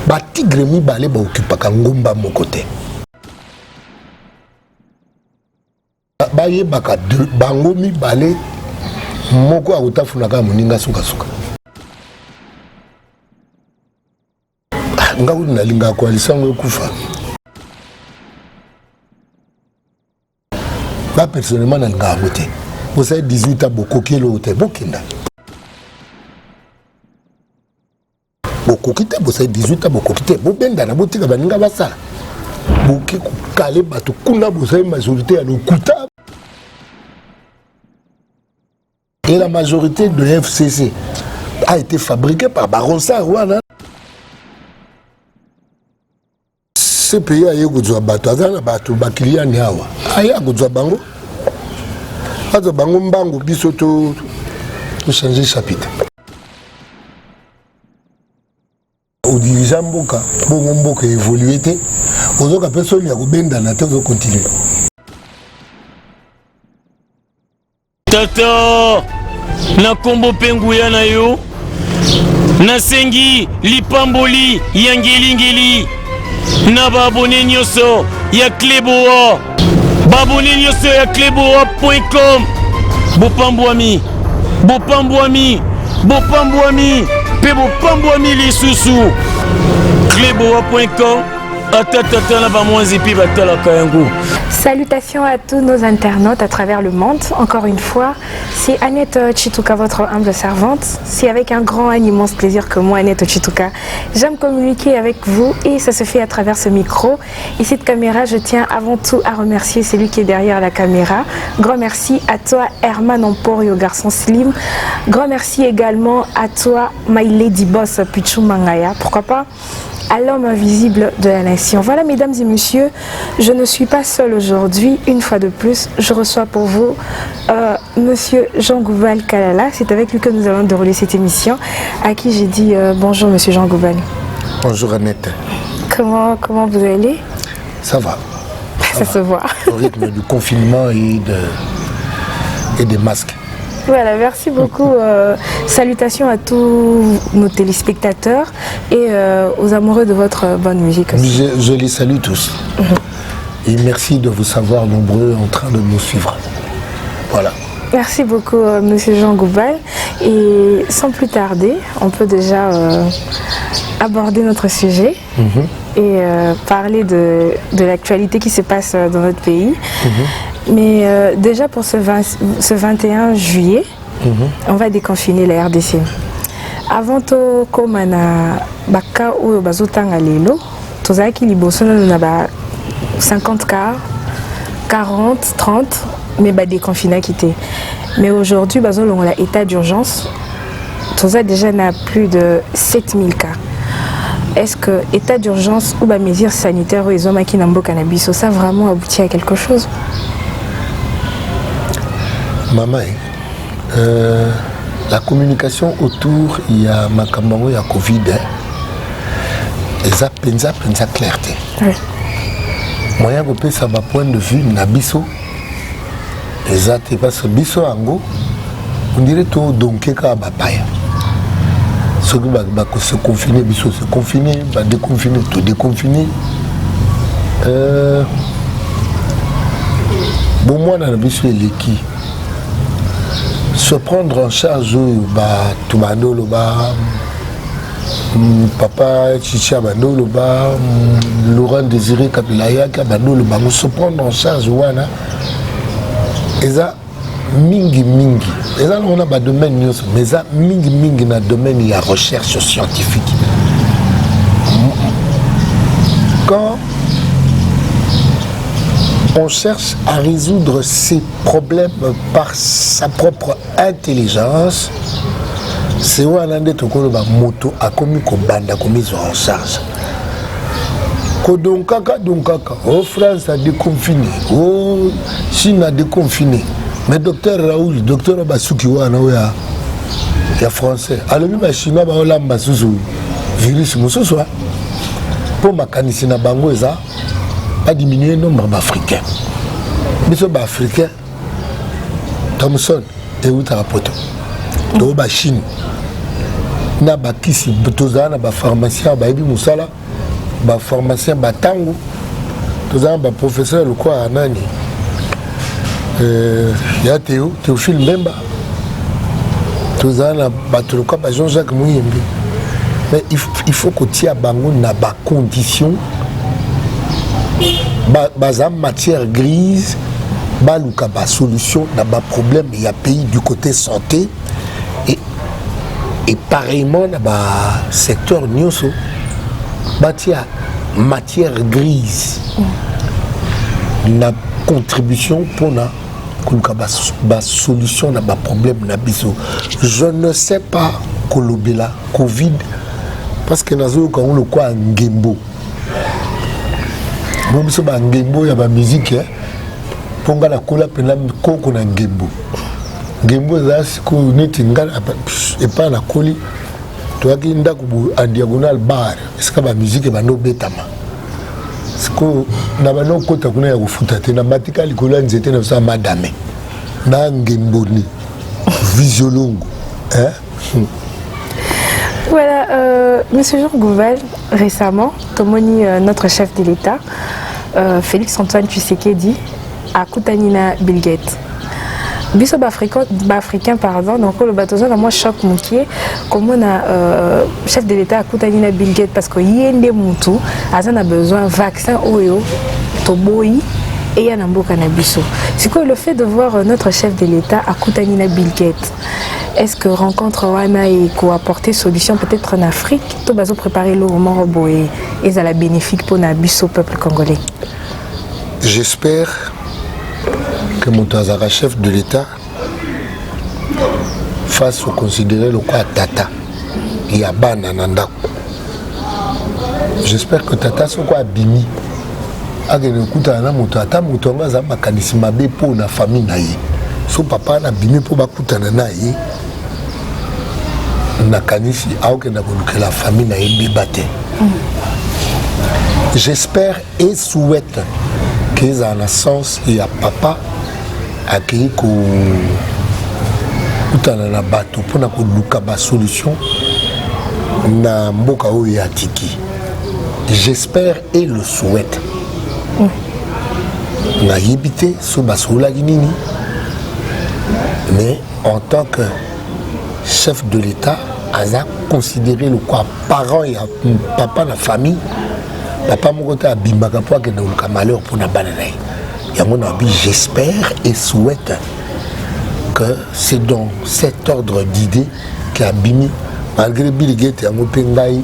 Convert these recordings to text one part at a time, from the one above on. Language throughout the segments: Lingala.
ba tigre mibale ba occupaka ngomba mokote ba yebaka bango mibale moko akutafunaka moninga suka nga uli nalinga koalisango ekufa ba personnellement nalinga yango te bosali 18 ans bokokelo te bokenda bokoki te bosali 18 ans bokoki te bobendana botika baninga basala boki kokale bato kuna bosali majorité ya lokuta. Et la majorité de FCC a été fabriquée par Baron Sarwana. Ce pays a eu Goudzoa Bato, Azana Bato, Bakilian Yawa. Aya Goudzoa Bango. Azo Bango Mbango, Bisoto, pour changer de chapitre. Au dirigeant Mboka, Bongo Mboka évolué, aux autres personnes, il y a Goubenda, na tête, continuer. Tata na kombo penguya na yo nasengi lipamboli ya ngeli na babone nyoso ya Kleboa babone nyoso ya kleboa.com bopambwami pe bopambwami lisusu Kleboa.com. Salutations à tous nos internautes à travers le monde. Encore une fois, c'est Annette Chituka, votre humble servante. C'est avec un grand et immense plaisir que moi, Annette Chituka, j'aime communiquer avec vous et ça se fait à travers ce micro. Et cette caméra, je tiens avant tout à remercier celui qui est derrière la caméra. Grand merci à toi, Herman Emporio, garçon slim. Grand merci également à toi, My Lady Boss Pichou Mangaya. Pourquoi pas à l'homme invisible de la nation. Voilà, mesdames et messieurs, je ne suis pas seule aujourd'hui. Une fois de plus, je reçois pour vous monsieur Jean Goubal Kalala. C'est avec lui que nous allons dérouler cette émission, à qui j'ai dit bonjour monsieur Jean Goubal. Bonjour Annette. Comment vous allez? Ça va. Ça se voit. Au rythme du confinement et des masques. Voilà, merci beaucoup. Salutations à tous nos téléspectateurs et aux amoureux de votre bonne musique aussi. Je les salue tous. Et merci de vous savoir nombreux en train de nous suivre. Voilà. Merci beaucoup, monsieur Jean Goubal. Et sans plus tarder, on peut déjà aborder notre sujet et parler de l'actualité qui se passe dans notre pays. Mais déjà pour ce 21 juillet, on va déconfiner la RDC. Avant tout, comme on a baka ou bazotanga lelo, tozaki liboso na ba 50 cas, 40, 30, mais ba déconfiner quitté. Mais aujourd'hui, bazolongo la état d'urgence, toza déjà n'a plus de 7000 cas. Est-ce que l'état d'urgence ou les mesures sanitaires ou les hommes qui n'ont pas cannabis, ça vraiment aboutit à quelque chose? Maman, la communication autour, il y a Makambango, il y a Covid, ça pensa clarté. Oui. Moi, je ça va point de vue, Nabiso, exact, parce que Biso Ango, on dirait tout donc qu'à Bapaya. Ceux qui vont se confiner, Biso se confiner, va déconfiner, tout déconfiner. Bon, moi, dans le Biso, il est qui? Se prendre en charge, tout le papa Chicha Bandolo, Laurent Désiré Kapilaya, Bandolo, se prendre en charge, et ça, mingi. Et ça, on a un domaine, mais ça, mingi, dans le domaine de la recherche scientifique. Quand on cherche à résoudre ces problèmes par sa propre intelligence, c'est où on a des moto a commis banda commis en charge. Donc oh France a déconfiné, oh Chine a déconfiné. Mais docteur Raoul, docteur Basuki wana ya français. Alors même Chinois ba olamba susu virus mususu pour makanisi na bango eza pas diminuer le nombre d'Africains. Mais ce Africain, Thomson et Outarapoto, de Chine, na bakisi tozala na bapharmacien bayebi mosala bapharmacien batango tozala na baprofesseur lokwa anani ya Théophile Mbemba tozala na bato lokwa ba Jean-Jacques Muyembe. Mais il faut kotia bango na bacondition baza matière grise baluka basolution na baproblème ya pays du côté santé et pareillement dans le secteur nyonso batia matière grise na contribution pour na ba solution na ba problème na biso. Je ne sais pas kolobela Covid parce que nazo ka on le quoi ngembo bon biso ba ngembo ya ba musique ponga la kola pena koko na ngembo ngembo za siku neti ngala et pas la coli toi qui ndako en diagonale bar est-ce ba musique ba no betama siku na ba no kota kuna ya kufuta te na matika likola nzete na sa madame na ngembo ni visiolongo hein. Voilà, Monsieur Jean Gouvel, récemment, Tomoni, notre chef de l'État, Félix-Antoine Tshisekedi, a Koutanina Bill Gates. Biso africain, pardon, donc le bateau a moi choc moukier, comme on a chef de l'État à Koutanina Bill Gates parce que yende moutou, azan a besoin vaccin oyo, toboi. Et il y a un beau cannabis. C'est quoi le fait de voir notre chef de l'État à Koutanina Bill Gates? Est-ce que rencontre Wana et qu'on apporter solution peut-être en Afrique? Tout bazo préparer le moment robot et ça la bénéfique pour Nabis au peuple congolais. J'espère que Moutazara, chef de l'État, fasse considérer le quoi Tata et Abana Nanda. J'espère que Tata soit quoi Bimi. Agene kuta na moto ata moto ngaza makanisi mabe po na famille na ye so papa na bimi po bakuta na ye na kanisi auke na koluka la famille na ye bibate. J'espère et souhaite que ça na sens et à papa akei ko kutana na bato po na koluka ba solution na mboka oyo ya tiki. J'espère et le souhaite. On a évité ce basoula guinini, mais en tant que chef de l'État, on a considéré le quoi parent et papa la famille, papa mon côté a bimbaka pour que nous malheur pour na banane. Et mon avis, j'espère et souhaite que c'est dans cet ordre d'idées qu'a bimi malgré Bill Gates et Amopengai.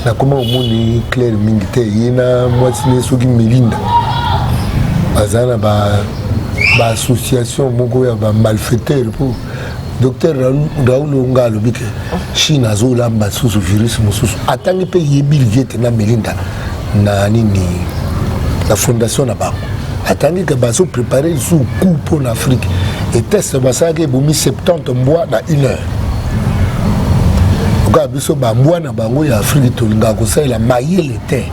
Na comment on clair mingite yena moitié soki melinda azana ba association moko ya ba malfaiteur pour docteur Raoul Ngalo bike China zola ba susu virus mususu atangi pe Bill Gates na melinda na nini la fondation na ba atangi que ba so préparer sous coup pour l'Afrique et test ba ça que bomi 70 mois na 1 heure. Biso bambwa na bango ya Afrique tolinga ko ça il a maillé les terres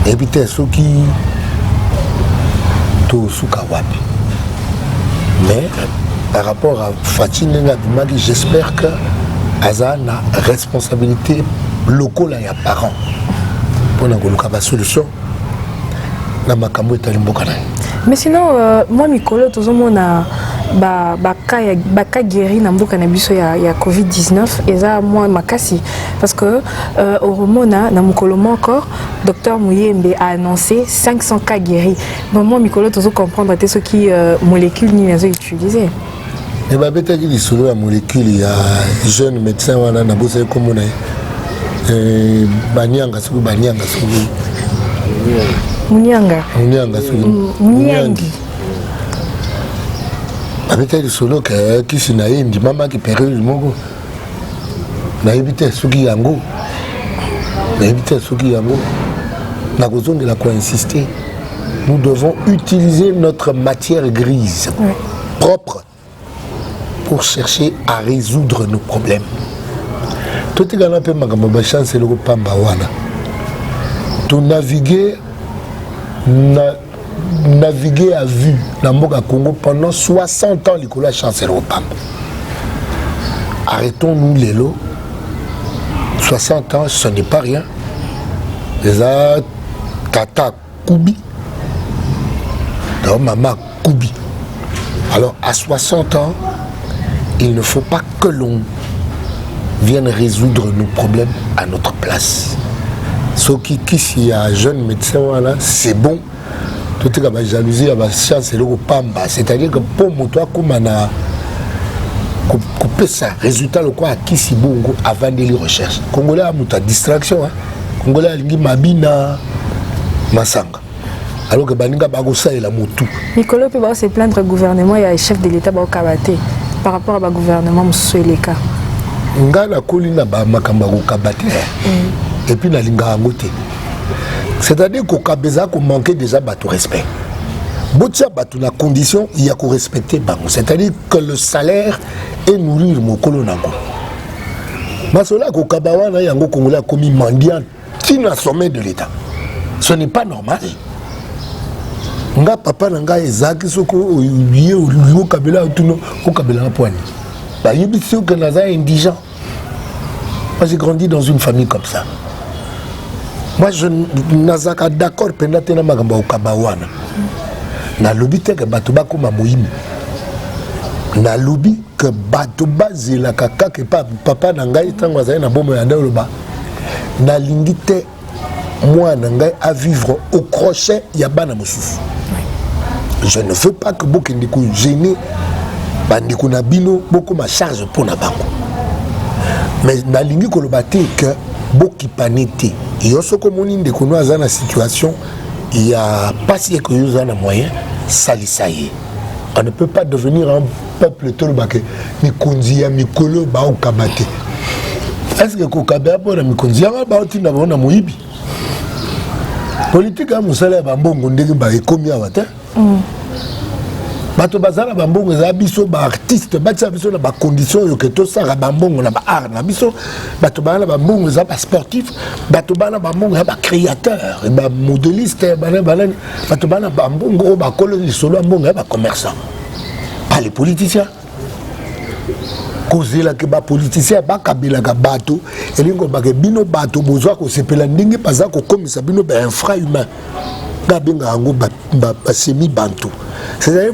et puis ceux qui to suka wapi mais par rapport à Fatine Ngabimagi j'espère que azana responsabilité locale ya parents pour na koluka ba solution na makambo etalimboka na. Mais sinon moi mikolo tozomona baka guéri na mboka na biso ya Covid-19 eza moi makasi parce que au Romona na mukolo moko docteur Muyembe a annoncé 500 cas guéris. Bon moi mikolo tozo comprendre te ce qui molécule ni nazo utiliser. Et ba beta ki lisolo ya molécule ya jeune médecin wana na bosa comme na banyanga suku Munyanga suku Munyangi. Avec les solos qui sont naïfs, dit maman qui perd le mot. Naïvité, ce qui yango. Naïvité, ce qui yango. N'a besoin de la quoi insister. Nous devons utiliser notre matière grise, propre, pour chercher à résoudre nos problèmes. Tout est galopé, ma chance, c'est le pamba wana. Tout naviguer, naviguer à vue dans le Congo pendant 60 ans, les chance au PAM. arrêtons-nous les lots. 60 ans, ce n'est pas rien. Déjà, Tata Koubi, Maman Koubi. Alors, à 60 ans, il ne faut pas que l'on vienne résoudre nos problèmes à notre place. Ce qui y a un jeune médecin, voilà, c'est bon. Tout est comme jalousie, la science, c'est le pamba. C'est-à-dire que pour moi, comme on a coupé ça, résultat, le quoi, qui si bon avant de les recherches. Congolais a une distraction. Congolais a une mabina, masanga. Alors que Baninga Bagosa est la motu. Nicolas peut se plaindre au gouvernement, il y a le chef de l'État Kabate par rapport au gouvernement Moussou Eleka. Ngala Kolina Makamba Kabate. Et puis na linga angote. C'est-à-dire qu'au Kabeza qu'on manquait déjà de respect. Botia batu na condition il y a qu'on respecter bango. C'est-à-dire que le salaire est nourrir mon colonango. Masola ko Kabawana yango Congolais commis mendiant qui n'a sommet de l'État. Ce n'est pas normal. Nga papa nanga ezaki soko lié au Kabila au Kabila en poigne. Bah yebisi que naza indigent. Moi j'ai grandi dans une famille comme ça. Moi je nazaka d'accord pendant tena magamba au Kabawana. Na lobi te que bato ba koma moyimi. Na lobi que bato ba zela kaka que papa nanga itango za na bomo yanda loba. Na lingite moi nanga à vivre au crochet ya bana mosusu. Je ne veux pas que beaucoup de gens gênés, beaucoup de charge pour la banque. Mais dans l'ingé que le bâti que beaucoup panité. Et aussi comme on est dans une situation, il y a pas si que nous avons moyen, ça y est. On ne peut pas devenir un peuple tout le bac. Mikondia, Mikolo, Bao Kabate. Est-ce que Kokabé pour la Mikondia, Baoti n'a pas de moïbi? Politique à Moussala, Bambongo, Ndegba et combien à terre? Bato bazala bambongo za biso ba artiste batsa biso na ba condition yo que to sara bambongo na ba art na biso bato bana bambongo za ba sportif bato bana bambongo za ba créateur ba modéliste bana bato bana bambongo ba colonel solo bambongo ba commerçant pas les politiciens causer la que ba politicien ba kabila ka bato elingo ba ke bino bato bozwa ko sepela ndingi paza ko komisa bino ba infra-humain gabenga ngo ba semi bantu. C'est-à-dire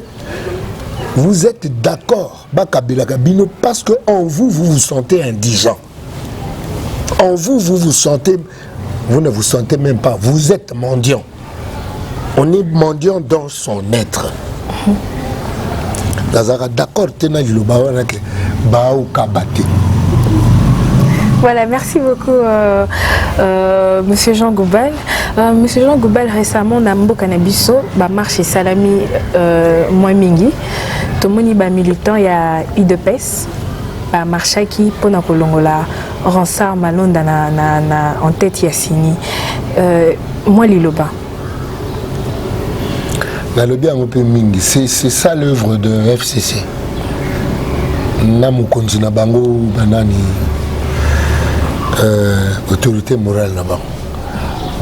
vous êtes d'accord bakabila kabino parce que en vous vous sentez indigent. En vous vous sentez, vous ne vous sentez même pas, vous êtes mendiant. On est mendiant dans son être. Nazara d'accord tena liloba wana ke bao kabate. Voilà, merci beaucoup Monsieur Jean Goubal. Monsieur Jean Goubal, récemment, on a Canabiso, marche Salami Mouamingi. Tout le monde militant, il y a IDPS, marche qui pour Kolongola, Ransar Malonda en tête Yassini. Moi, Liloba. La lobby un peu mingi, c'est ça l'œuvre de FCC. Namu konjina bango banani. Autorité morale là-bas.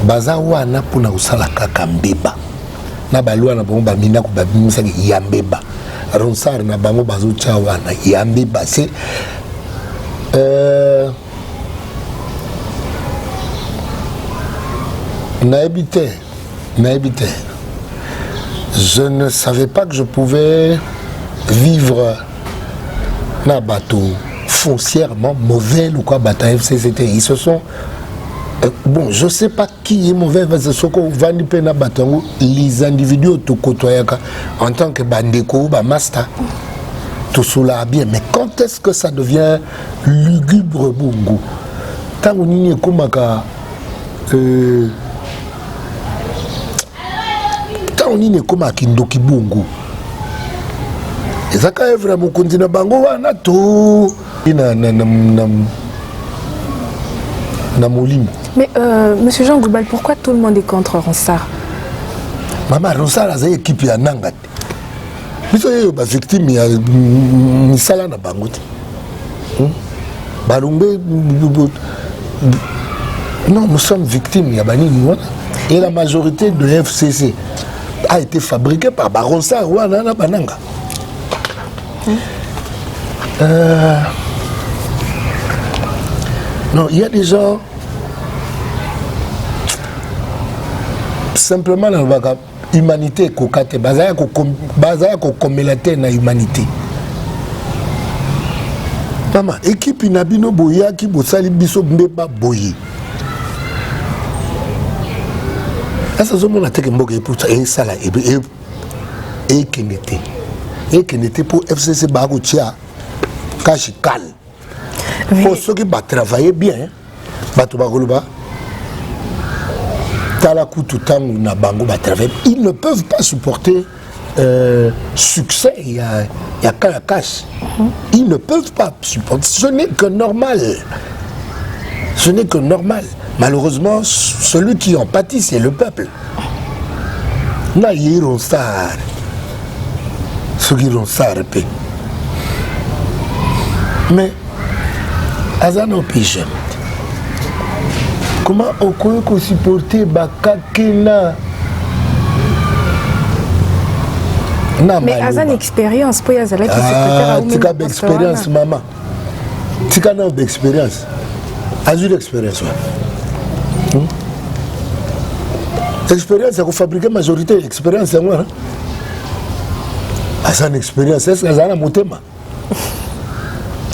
Baza wana puna usala kaka mbeba. Na balua na bango bamina ko babimisa ya mbeba. Ronsar na bango bazo cha wana ya mbeba. C'est nahabité. Je ne savais pas que je pouvais vivre na bateau foncièrement mauvais ou quoi bataille FCCT. Ils se sont bon, je sais pas qui est mauvais parce que les individus tout côtoyaka en tant que bandeko ba master tout cela bien, mais quand est-ce que ça devient lugubre bongo? Tant on y est comme tant on y est comme Kindoki bongo. Et ça quand vraiment continue bango wana tout na molimo. Mais Monsieur Jean Goubal, pourquoi tout le monde est contre Ronsard? Maman, Ronsard a une équipe à Nangat. Mais c'est une victime, il y a une salle à Bangot. Non, nous sommes victimes, il y a Bani. Et la majorité de FCC a été fabriquée par Ronsard ou Anana Bananga. Non, il y a des gens simplement dans l'humanité kokate bazaya ko komelate na humanité. Maman, équipe inabino boya ki bosali biso mbeba boye. Asa zo mona teke mboka pour ça sala et kenete pour FCC ba ko tia cash cal. Pour ceux qui va travailler bien, bato ba koloba tala kutu tangu na bango ba travailler, ils ne peuvent pas supporter succès, il y a qu'à la cash. Ils ne peuvent pas supporter. Ce n'est que normal. Ce n'est que normal. Malheureusement, celui qui en pâtit, c'est le peuple. Na yiront ça. Ceux qui ont ça, répète. Mais, Azano Pijem, comment on peut supporter Bakakena? Mais Azan expérience pour Yazala qui secrétaire tu as expérience maman. Tu as une expérience. Azul expérience. Expérience c'est qu'on fabrique majorité expérience c'est moi. Azan expérience est-ce que Azan a monté ma?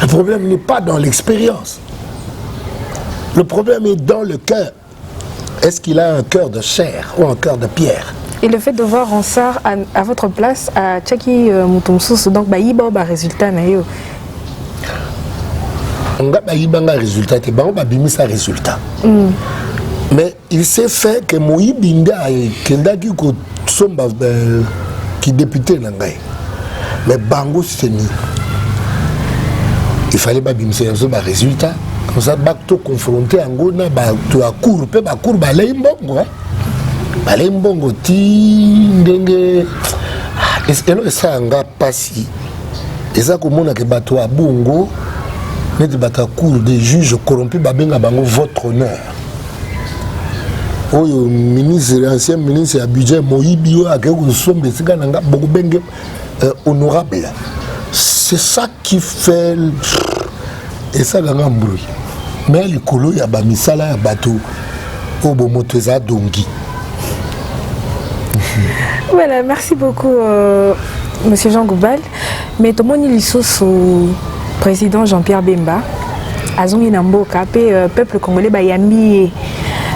Le problème n'est pas dans l'expérience. Le problème est dans le cœur. Est-ce qu'il a un cœur de chair ou un cœur de pierre? Et le fait de voir Ronsard à votre place à Tchaki Moutomsous, donc il y a un résultat. On a un résultat, un résultat. Mais il s'est fait que Moïse Binda et Kendaki qui député Nangaï. Mais Bango c'est nul. Il fallait pas bimser un résultat. Comme ça, Bakto confronté en Gona, tu as couru, tu as couru, Balembongo ti ndenge elo ça nga pasi eza komona ke bato a bongo neti bata cour des juges corrompus babenga bango votre honneur oyo ministre ancien ministre à budget Moyibi o akeko sombe sika nanga boko benge honorable. C'est ça qui fait et ça ganga mbrouille mais likolo ya ba misala ya bato o bomoto za dongi. Voilà, merci beaucoup, Monsieur Jean Goubal. Mais tout le monde est au président Jean-Pierre Bemba. Azongi Namboka, peuple congolais, Bayami.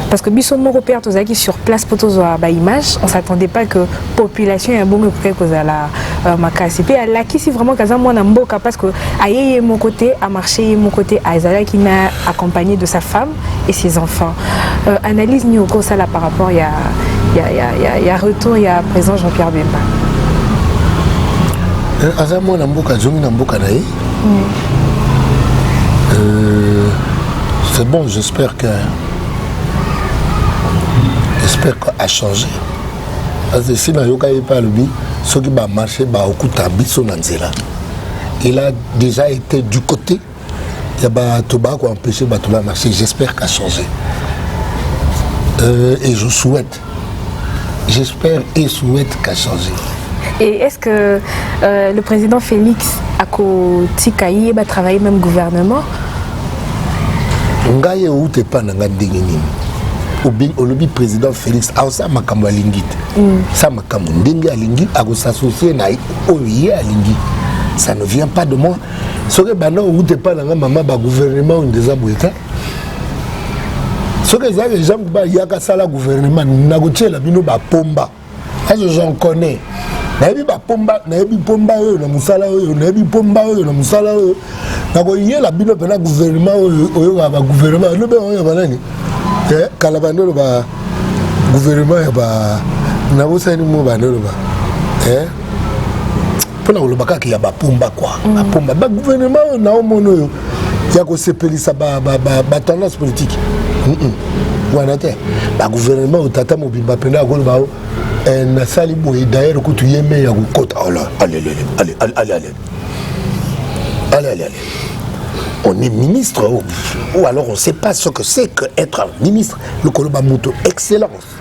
Parce que Bisson Moropère, tous qui sur place pour tous image, on ne s'attendait pas que la population ait un bon que la Makasi. Et là, qui c'est vraiment Kazan Namboka parce que Aïe mon côté, a marché mon côté, Aïzala qui m'a accompagné de sa femme et ses enfants. Analyse Nyoko ça là par rapport il y a retour, il y a présent Jean-Pierre Bemba. Azamo Namboka, Zomi Namboka Naï. C'est bon, j'espère qu'elle a changé. Parce que si Nayoka n'est pas lui, ce qui va marcher, il a déjà été du côté. Il y a Toba qui a empêché Batola marcher. J'espère qu'elle a changé. Et je souhaite. J'espère et souhaite qu'elle a changé. Et est-ce que le président Félix Ako-Tikaï va travailler même gouvernement? Ngaye ou t'es pas dans au lobby président Félix a ça makambo alingit ça makambo ndenge alingi a s'associer na oye alingi ça ne vient pas de moi ce que bana ou t'es pas dans maman ba gouvernement ou des aboueta ce que ça les gens ba yaka sala gouvernement na gotie la bino ba pomba ça j'en connais na bi ba pomba na bi pomba na musala na bi pomba na musala na ko yela bino pena gouvernement oyo ba gouvernement le be oyo ba nani Kalabando ba gouvernement ba na bosani mo ba ndolo ba pona lo bakaki ya ba pomba quoi ba pomba ba gouvernement na omono yo ya ko sepelisa ba tendance politique wana te ba gouvernement otata mobimba pena ko ba na sali boy d'ailleurs ko tuyeme ya ko kota allez on est ministre ou alors on ne sait pas ce que c'est qu'être un ministre. Le Koloba Mouto, excellence.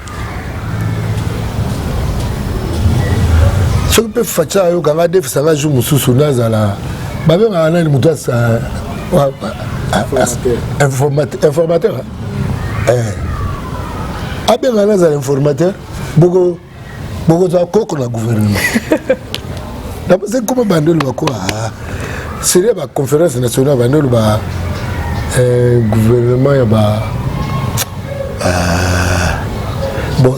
Ce que peut faire, ça va jouer Moussou Nazala. Babé Manan Moutas Informateur. Ah bien, on a un informateur. Beaucoup de coq dans le gouvernement. C'est comme Bandel quoi. C'est la conférence nationale Bandel gouvernement ya ba bon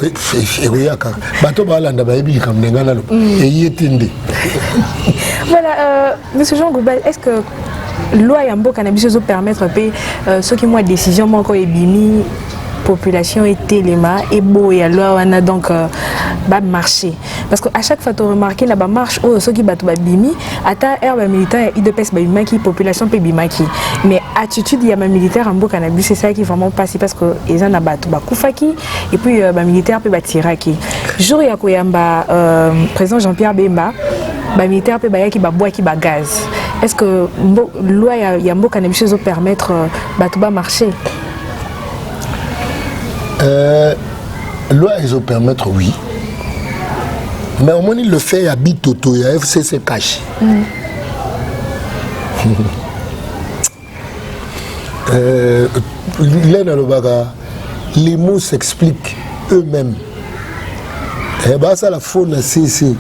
egoyaka bato balanda bayebi comme ndengana lo eyetende. Voilà, monsieur Jean Goubal, est-ce que loi ya mboka na biso permettre ceux qui ont décision moko ebimi population et téléma et beau et loi on a donc marché parce que à chaque fois tu remarques là marche ceux qui battent bimi ata herbe militaire il de pèse bimaki population peut bimaki mais attitude il y a militaire en beau cannabis c'est ça qui vraiment passé parce que ils en a battu bakufaki et puis militaire peut batiraki jour ya koyamba président Jean-Pierre Bemba militaire peut bayaki bois qui gaz est-ce que loi ya mbo cannabis permettre battu marcher? Loi, ils ont permettre, oui. Mais au moins, il le fait à Bitoto, il y a FCC cash. Les mots s'expliquent eux-mêmes. Et bah, ça, la faune, CC.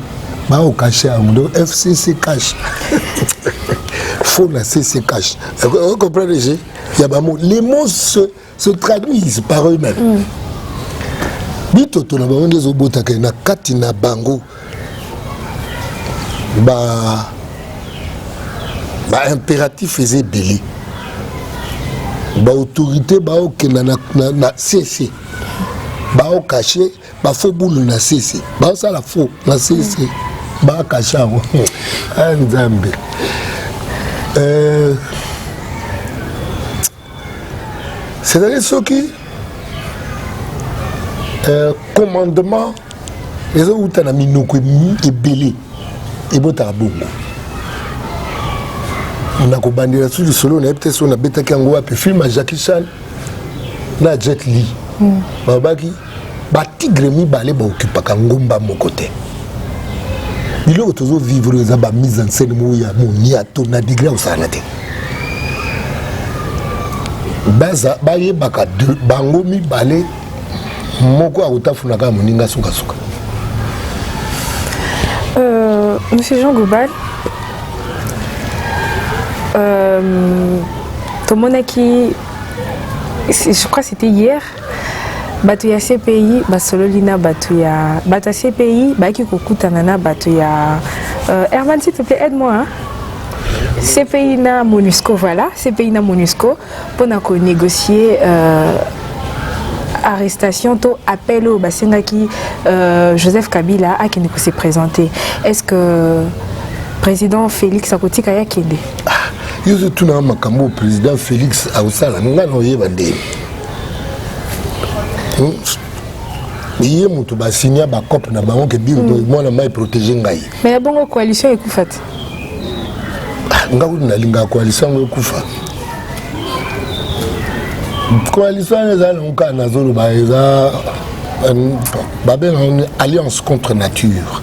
Bah, au caché, FCC cash. Faune, CC cash. Vous comprenez, les mots se traduisent par eux-mêmes. Bitoto na bango ndezo botaka na kati na bango ba impératif faisait belé ba autorité ba okenda na CC ba o caché ba faux boule na CC ba ça la faux na CC ba caché nzambe c'est-à-dire ceux qui commandement les autres ont un minoko et belé et botabongo on a commandé sur le solo on a peut-être sur la bêta qui a fait film à Jackie Chan na Jet Li babaki ba tigre mi balé ba occupa kangomba mon côté il est toujours vivre les ba mise en scène mo ya mo niato na degré au sanate baza ba yebaka de bango mi balé moko autafunaka moninga suka suka. Monsieur Jean Goubal, Tomonaki, je crois que c'était hier, Batouya CPI, Basololina Batouya, Bata CPI, Baki Kokutanana Batouya. Herman, s'il te plaît, aide-moi. Hein? CPI na MONUSCO, voilà, CPI na MONUSCO, pour négocier. Arrestation, to appel au Basengaki Joseph Kabila à qui ne s'est présenté. Est-ce que président Félix Akoti Kaya Kende? Je suis tout le président Félix Aoussala. Nous avons eu des. Il y a un peu de signer un cop na bango que bien moi na mai protéger ngai. Mais la bonne coalition est coufate. Ngau na linga coalition est coufate. Coalition une alliance contre nature.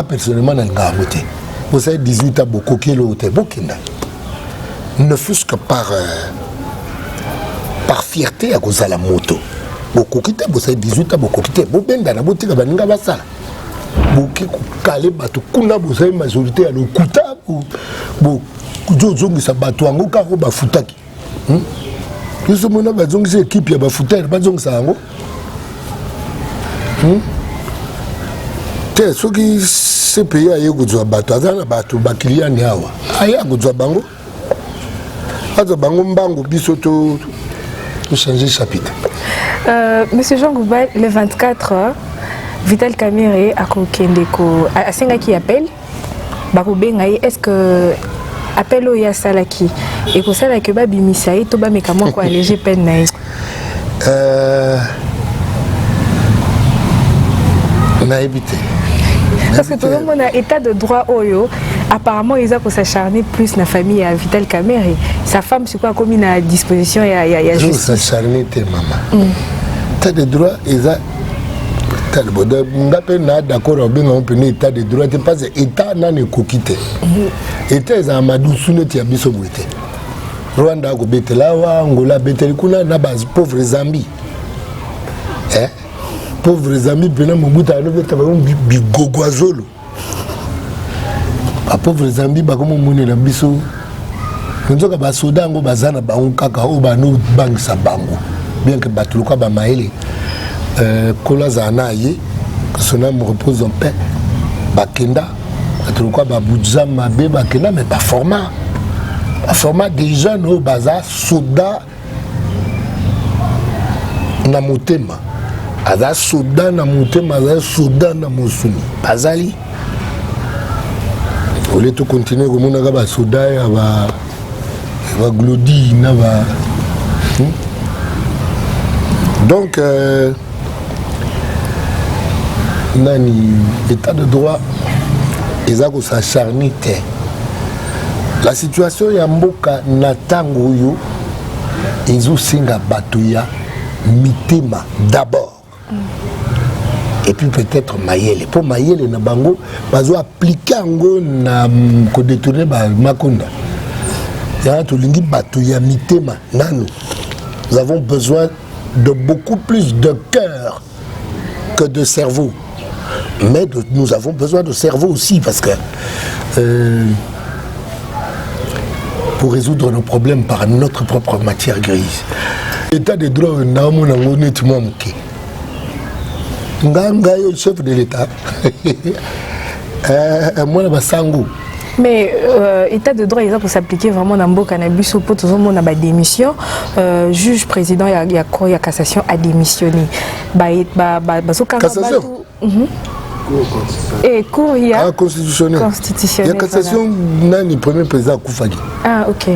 Personnellement, vous savez, 18 ans, beaucoup qui l'autre, ne fût-ce que par fierté à cause de la moto. Beaucoup qui vous savez, 18 ans, beaucoup qui vous ben dans la boutique à Baninga Bassala. Beaucoup qui calé bateau, kuna vous savez, majorité à l'Okuta, beaucoup qui sa bateau en Oka, ou Bafutaki. Nous sommes là, nous équipe, il y a des fouteurs, nous sommes là. Ceux qui se payent à Yégouzwa Bato, ils ont bateau, Bakilian Yawa. Aya Gouzwa Bango. Azo Bango Mbango, Bisoto, pour changer de chapitre. Monsieur Jean Goubal, le 24, Vital Kamerhe a Kokendeko, à Senga qui appelle, Baroubengaï, est-ce que. Appel au Yasalaki et pour ça que babi misaï to ba mekamo ko alléger peine naï na éviter parce que tout le monde a état de droit oyo apparemment ils ont s'acharner plus la famille à Vital Kamerhe sa femme c'est quoi comme à disposition il y a juste s'acharner tes maman état de droit ils a d'accord avec un état de droit, parce que l'État n'a pas coquité. L'État est en Madousoune, tu as mis son beauté. Rwanda a bété là, Angola a bété là, on a base pauvres Zambie. Pauvres Zambie, pendant mon bout à l'eau, tu as un bigogoazolo. Pauvres Zambie, comme on est dans Bissau. Nous avons des soldats qui sont dans le banque sa bango. Bien que Batuluka Bamaele, Kola Zanaye, que son âme repose en paix, Bakenda, Batuluka Babouza Mabe, Bakenda, mais pas format. Pas format des jeunes au bazar, soldats na motema. Aza soldats na motema, aza soldats na mosuni. Bazali. Vous voulez tout continuer comme on a des soldats, va glodi na va donc nani état de droit ezako s'acharner te la situation ya mboka na tango yo ezosenga bato ya mitema d'abord et puis peut-être mayele pour mayele na bango bazo appliquer ngo na ko détourner ba makonda. Nous avons besoin de beaucoup plus de cœur que de cerveau. Mais nous avons besoin de cerveau aussi parce que pour résoudre nos problèmes par notre propre matière grise. L'état de droit, chef de l'État. Moi, mais état de droit, il faut s'appliquer vraiment dans le cannabis au pot, tout le monde a démission. Juge président, il y a quoi, il y a cassation à démissionner. Cassation. Et cour, il y a constitutionnel. Il y a cassation, le premier président Koufagi. Ah, ok.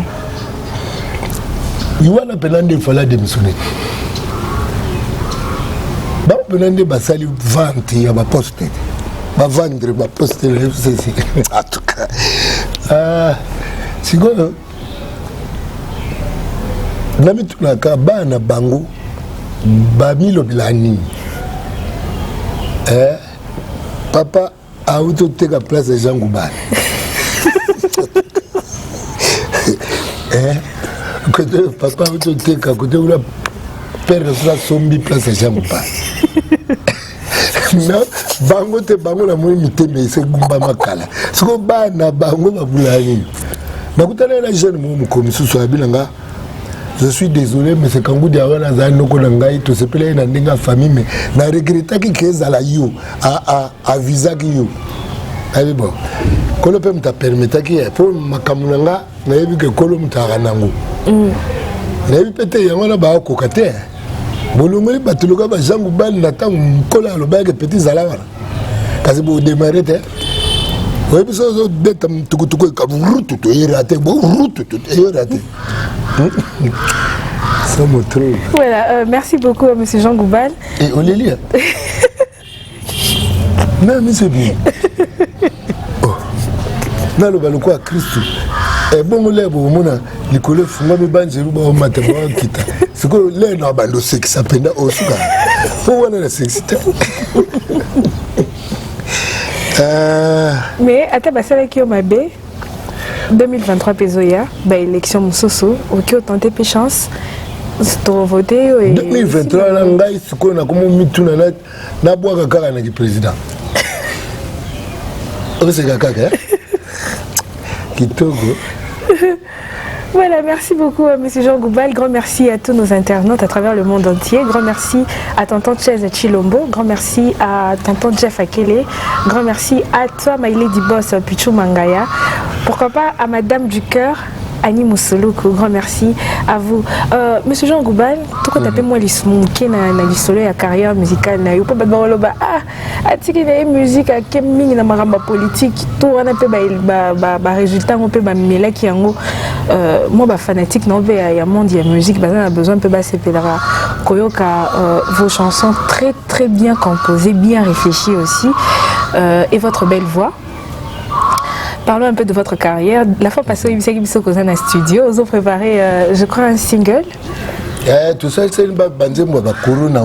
Il y a un pénal de fallait démissionner. Il y a un pénal de basali vente, il y a un poste. Va vendre, va poster le FCC. En tout cas, c'est quoi? Nami tunaka bana bango bamilo bilani. Papa a autoteka place de Jean Goubal. Côté papa a autoteka côté où la père reçoit sombi place de Jean Goubal. Non, bango te bango la moni miteme c'est gumba makala. Siko bana bango babulani. Nakutana na jeune mo mukomi susu abilanga. Je suis désolé mais c'est quand vous dites avoir na noko na ngai to sepela na ndinga famille mais na regretta ki keza la yo a visa ki yo. Allez bon. Kolo pe mta permettre ki pour makamulanga na yebi ke kolo mta ranango. Na yebi pete yango na ba ko kate. Bolongoli batuluka ba Jean Goubal natan kola lobage petit zalawana kasi bo démarrer te oui parce que bête tukutuku ka rutu to irate bo rutu to irate ça me trouve. Voilà, merci beaucoup à monsieur Jean Goubal. Et Olélia. Non mais c'est bien. Oh. Na lo baloko a Christ. Et bon le bo mona likolo funga me banjeru ba matema kita. C'est que là, on a abandonné ce qui s'appelle au Soudan. Pour voir la sexité. Mais à Tabasala qui m'a bé 2023 Pezoya, bah élection Moussoso, ok autant de chance. Pour voter. 2023 là, on a ce qu'on a comme mituna na bois kaka na président. Oh c'est kaka hein? Kitoko. Voilà, merci beaucoup à M. Jean Goubal. Grand merci à tous nos internautes à travers le monde entier. Grand merci à tonton Chez Chilombo. Grand merci à tonton Jeff Akele. Grand merci à toi, My Lady Boss Pichou Mangaya. Pourquoi pas à Madame du Cœur, Annie Moussolouk. Grand merci à vous. Monsieur Jean Goubal, tout le monde moi qui na l'histoire la carrière musicale na yo pas ba atiki na musique à keming na maramba politique tout on a peu ba résultat on peut ba mela ki yango moi ba fanatique non be ya monde ya musique ba a besoin peu ba sepelera koyoka vos chansons très très bien composées, bien réfléchies aussi et votre belle voix. Parlons un peu de votre carrière. La fois passée, il y a un studio. Vous avez préparé, je crois, un single. Tout ça, c'est une bande de corona.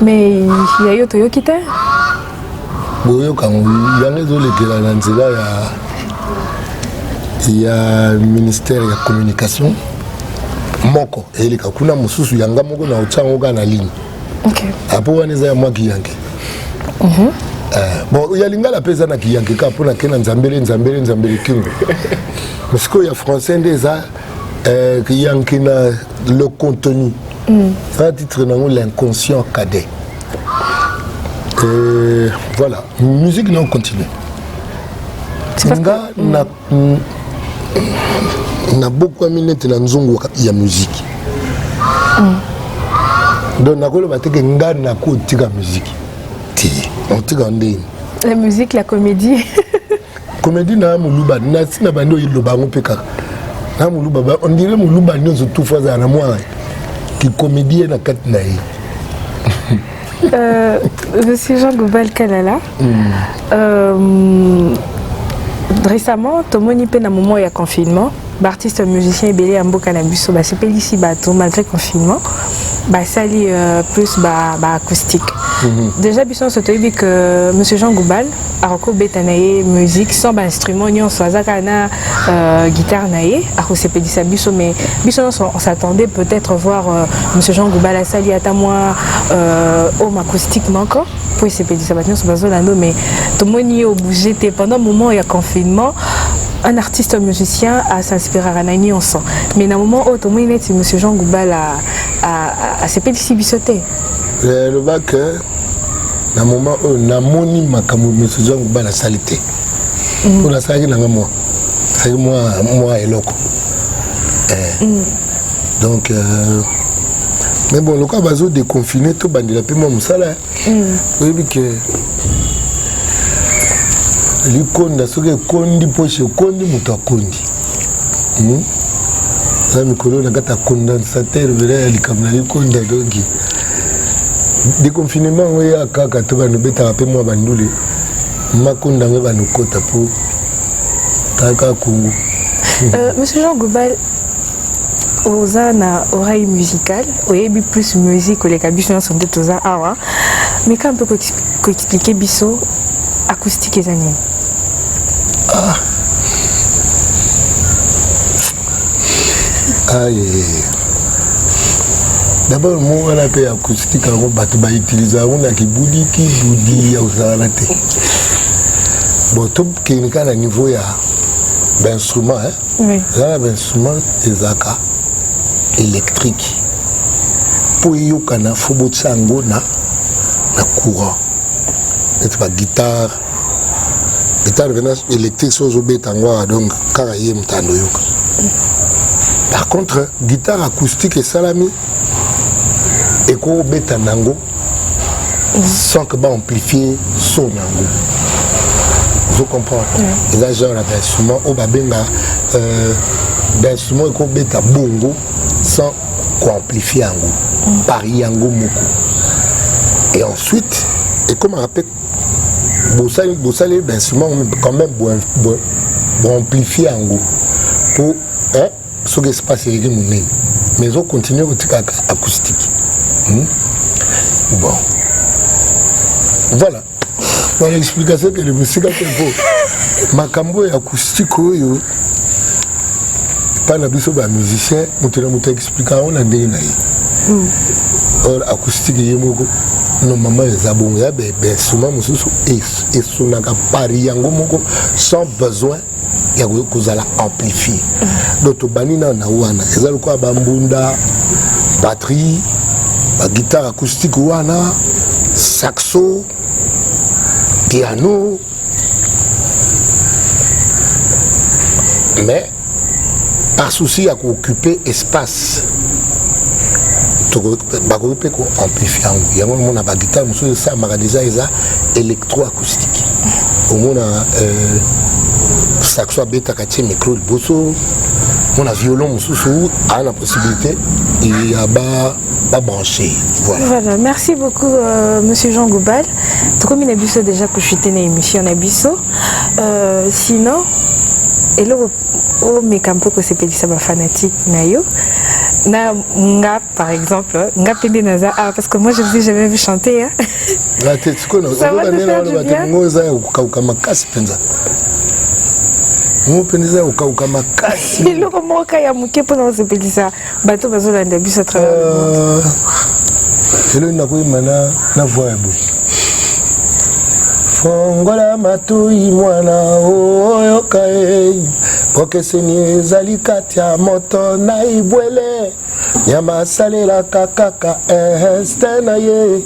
Mais il y a eu Toyo qui était. boyoka yango ezolekela na nzela ya ministère ya communication moko eleka kuna mosusu yanga moko na otsango ka na ligne apo wana eza ya mwa kiyange bon ya lingala pesa na kiyange ka mpona ke na nzambele kingo mosiko ya français nde eza kiyange na le contenu ça titre nango l'inconscient cadet. Voilà, musique non continue. Nga na beaucoup aimé na nzungu ya musique. Donc nakolo bateke nga na ko tika musique. Ti, on tika ndeni. La musique, la comédie. Comédie na muluba na sina bando yiloba ngopeka. Na muluba on dirait muluba nyozo tout fois na moi qui comédie na kat na yi. Monsieur Jean Goubal Kalala, récemment, Tomoni Pen, à un moment il y a confinement, l'artiste musicien Ebélé Ambo Cannabis, c'est pas ici malgré le confinement, ça lit plus acoustique. Déjà, bisson se dit que Monsieur Jean Goubal a recours bétanaïe musique sans instrument ni en soazakana guitare naïe a recours c'est bisson mais bisson on s'attendait peut-être voir Monsieur Jean Goubal à sali à moi homme acoustique encore pour c'est pédis ça sur bazon mais tout le monde y est obligé pendant un moment il y a confinement. Un artiste musicien à s'inspirer à Nani on sent. Mais dans le moment où tout le monde est Monsieur Jean Goubal à se pédis bissoter. Le bac na moment où na moni makamu Monsieur Jean Goubal a salité. Pour la salle na moi. C'est moi et loco. Donc mais bon le cas bazo déconfiné tout bandi la paix moi musala. Oui que likonda soki kondi poche kondi muto akondi za mikolo na kata condensateur vele likamna likonda donc déconfinement oya kaka to bano beta pe mwa bandule makonda nge bano kota po kaka kungu. Monsieur Jean Goubal oza na oreille musicale oyebi plus musique les kabisho sont des toza awa mais quand on peut expliquer biso acoustique et anime. D'abord, moi, on a fait acoustique, on a utilisé qui boudi, bon, tout qui est à niveau d'instrument, l'instrument électrique. Pour y avoir un fobo tsango na courant. C'est pas guitare. Guitare électrique, sans oublier tango, donc carayem tanoyoka. Par contre, guitare acoustique et salami, et qu'on beta nango, sans que amplifier son nango. Vous comprenez? Et là, genre d'instrument, au babenga, d'instrument et qu'on beta bongo, sans qu'on amplifie nango, par yango moko. Et ensuite, et comme on rappelle, vous savez, d'instrument, quand même, pour amplifier nango, pour ce qui se passe, mais on continue à acoustique. Bon. Voilà. Pour l'explication que le musique a fait. Ma cambo est acoustique. Pas la biso ba musicien, on expliquer on a des or acoustique yemoko normalement les abonnés ben souvent mususu et sonaka pari yango moko sans besoin ya kozala amplifier. Donc banina na wana ezalo kwa bambunda batterie ba guitare acoustique wana saxo piano mais par souci à occuper espace bakope ko amplifier yango mona ba guitare mususu ça maka déjà eza électroacoustique au mona saxo beta katie micro liboso mon violon mususu a la possibilité il y a ba branché. Voilà, merci beaucoup Monsieur Jean Goubal. Tout comme il a biso déjà que je suis tenu émission na biso. Sinon et là au mes campo que c'est pédissa ba fanatique na yo. Nga, par exemple, Nga Pende Naza, parce que moi je vous ai jamais vu chanter. Hein. Ça va te faire du bien. Eloko moko ya moke mpona kosepelisa bato bazolanda biso à travers le monde. Eloko nakoyemba na voix ya boye fongola matoi mwana oyoka ye okeseni ezali kati ya moto na ibwele nyama asalelaka kaka este na ye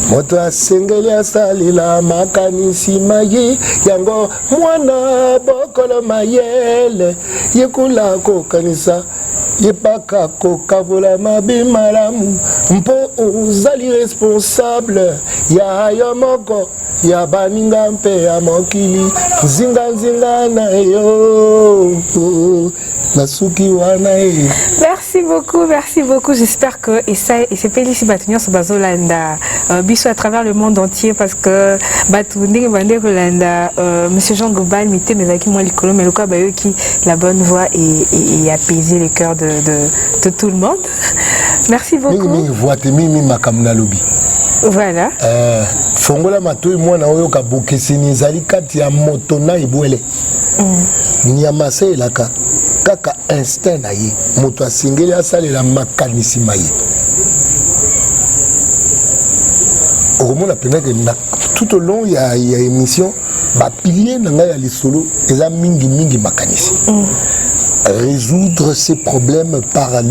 moto asengeli asalila makanisi mayi yango mwana bokolo mayele yekula kokanisa yepaka kokabola mabe malamu mpo ozali responsable ya yo moko ya baninga mpe ya mokili nzinga na yo nasuki wana ye. Merci beaucoup. J'espère que et c'est Pélissi Batunion sur Bazolanda biso à travers le monde entier parce que Batunding Bande Rolanda Monsieur Jean Gobal mité mais avec moi l'écolo mais le quoi qui la bonne voix et apaiser les cœurs de tout le monde. Merci beaucoup. Mimi voix te mimi makamna lobi. Voilà. Fongola matoi mwana oyo kabokeseni ezali kati ya moto na ibwele. Nyama selaka kaka instinct na ye moto asengeli asalela makanisi ma ye okomona pena ke tout au long ya émission bapilier na ngai ya lisolo eza mingi makanisi résoudre ses problèmes par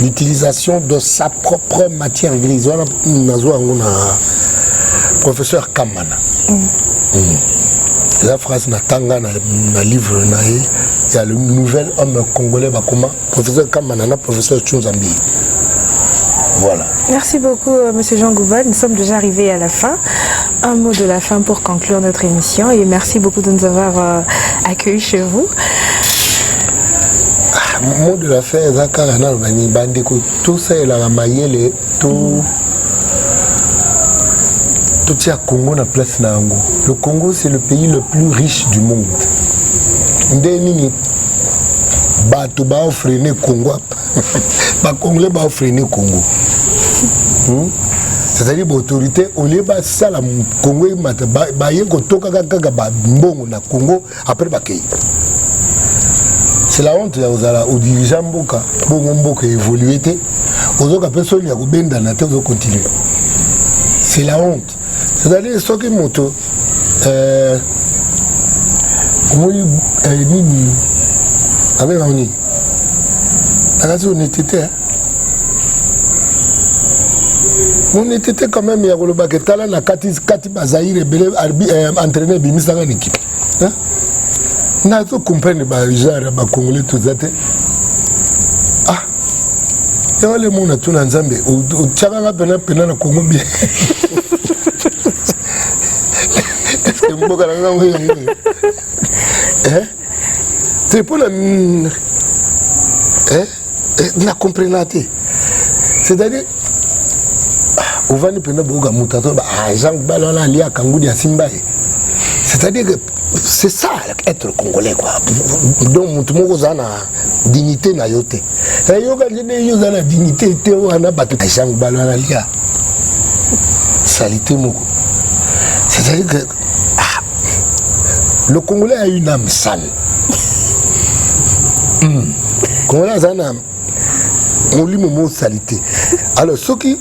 l'utilisation de sa propre matière grise wana nazwa yango na professeur Kamana la phrase natanga na livre na ye il y a le nouvel homme congolais Bakoma, professeur Kamanana, professeur Tchunzambi. Voilà. Merci beaucoup, Monsieur Jean Gouval. Nous sommes déjà arrivés à la fin. Un mot de la fin pour conclure notre émission et merci beaucoup de nous avoir accueillis chez vous. Mot de la fin, tout ça est la maïele, tout tient Congo na place na Ango. Le Congo, c'est le pays le plus riche du monde. Ndeni bato ba freiner Congo ba congolais ba freiner Congo c'est-à-dire l'autorité au lieu ba sala Congo mata ba yeko toka kaka ba mbongo na Congo après ba kei c'est la honte ya ozala au dirigeant mboka bongo mboka évoluer té ozoka personne ya kobenda na té ozo continuer c'est la honte c'est-à-dire ce qui moto nini avec nini akazi honnêteté honnêteté quand même ya koloba ke tala na kati bazaire belé entraîner bimisanga l'équipe na to comprendre ba genre ba congolais tout ça ya le monde tout na nzambe o tchaka pena na Congo bien est-ce que mboka na ngambo c'est pour la comprendre c'est-à-dire on va nous prendre beaucoup de mutato Jean Balona lia Kangudi à Simba c'est-à-dire que c'est ça être congolais quoi donc tout le monde a dignité na yote et yoga yo na dignité te wana batu Jean Balona lia salité moko c'est-à-dire que le Congolais a une âme sale. Congolais a une âme. On lui mot salité. Alors ceux qui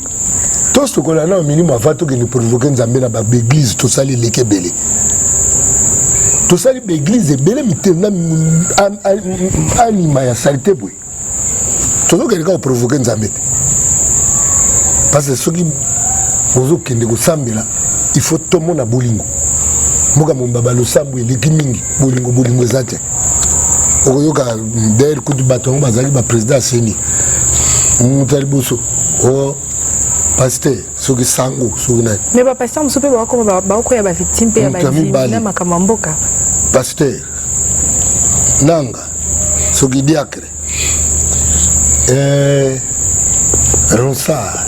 tous ce qu'on a au minimum avant tout que nous provoquer nous amener dans l'église tout ça les lekebele. Tout ça l'église est belle mais maintenant anima ya salité boy. Tout ce que les gars provoquer nous amener. Parce que ceux qui bozo kende ko sambela il faut tout le monde à bolingo. Moga mbaba lo sambu eleki mingi bolingo ezate okoyoka d'ailleurs kutu bato bazali ba président seni mutali boso o pasteur soki sango soki na mais ba pasteur musope ba ko ya ba victime pe ya ba na makamamboka pasteur nanga soki diacre Ronsard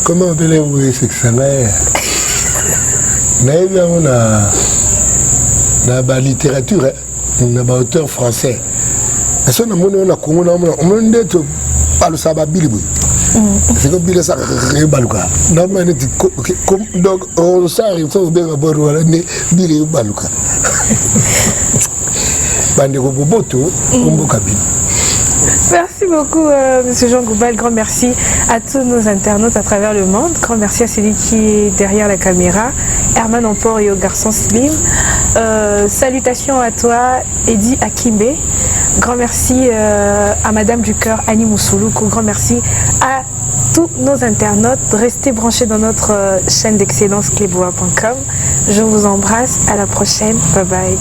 comment appelez-vous ce que ça na ba littérature na ba auteur français ça na moni na Congo na on ndet palo sababili boy c'est comme bile ça rebaluka na mani donc on s'arrive ça bien bord wala ne bile baluka bande ko boboto komboka bino. Merci beaucoup, Monsieur Jean Goubal. Grand merci à tous nos internautes à travers le monde. Grand merci à celui qui est derrière la caméra, Herman Amport et au garçon Slim. Salutations à toi, Eddie Akimbe. Grand merci à Madame du Cœur, Annie Moussoulou. Grand merci à tous nos internautes. Restez branchés dans notre chaîne d'excellence clébois.com. Je vous embrasse. À la prochaine. Bye bye.